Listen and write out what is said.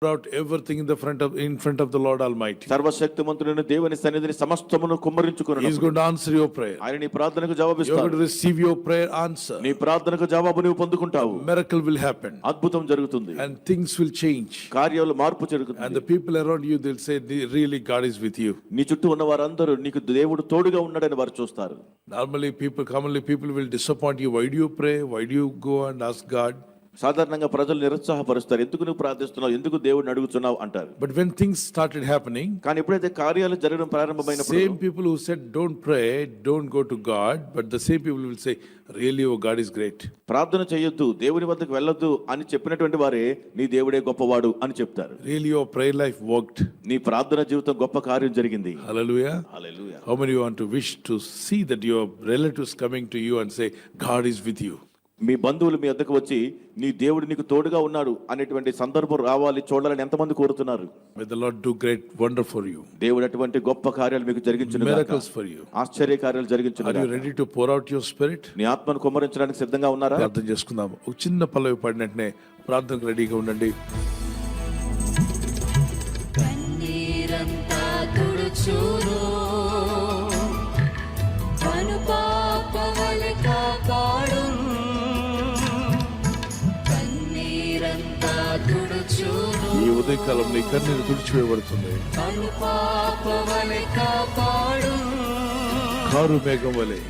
out everything in front of the Lord Almighty. సర్వశక్తిమంతుడైన దేవుని సన్నిధిని సమస్తమును కుమ్మరించుకొనును. He is going to answer your prayer. ఆయన నీ ప్రార్థనకు You are జవాబిస్తాడు. going to receive your prayer answer. నీ ప్రార్థనకు జవాబు నీవు పొందుకుంటావు. Miracle will happen. అద్భుతం జరుగుతుంది. And things will change. కార్యాలు మార్పు And జరుగుతుంది. the people around you, they'll say, really God is with you. నీ చుట్టూ ఉన్న వారందరూ నీకు దేవుడు తోడుగా ఉన్నాడని వారు చూస్తారు. Commonly people will disappoint you. Why do you pray? Why do you go and ask God? సాధారణంగా ప్రజలు నిరుత్సాహపరుస్తారు. ఎందుకు నువ్వు ప్రార్థిస్తున్నావు, ఎందుకు దేవుడిని అడుగుతున్నావు అంటారు. But when things started happening, కానీ ఎప్పుడైతే కార్యాలు జరగడం ప్రారంభమైనప్పుడు same people who said don't pray, don't go to God, but the same people will say, really, oh God is great. ప్రార్థన చేయొద్దు, దేవుని వద్దకు వెళ్ళొద్దు అని చెప్పినటువంటి వారే నీ దేవుడే గొప్పవాడు అని చెప్తారు. Really, your prayer life worked. నీ ప్రార్థన జీవితం గొప్ప కార్యం జరిగింది. Hallelujah. Hallelujah. How many want to wish to see that your relatives coming to you and say, God is with you? మీ బంధువులు మీ వద్దకు వచ్చి నీ దేవుడు నీకు తోడుగా ఉన్నాడు అనేటువంటి సందర్భం రావాలి, చూడాలని ఎంతమంది కోరుతున్నారు? May the Lord do great wonder for you. దేవుడు అటువంటి గొప్ప కార్యాలు మీకు జరిగించును గాక. Miracles for you. ఆశ్చర్య కార్యాలు జరిగించును Are you గాక. ready to pour out your spirit? నీ ఆత్మను కుమ్మరించడానికి సిద్ధంగా ఉన్నారా? ప్రార్థన చేసుకుందాం. ఒక చిన్న పల్లవి పాడినట్నే ప్రార్థనకు రెడీగా ఉండండి. కన్నీరంతా తుడుచును, కనుపాపవలె కాపాడును. కన్నీరంతా తుడుచును, ఈ ఉదయకాలం నీ కన్నీరు తుడిచివేయబడుతుంది. కనుపాపవలె కాపాడును. కారు మేఘం వలె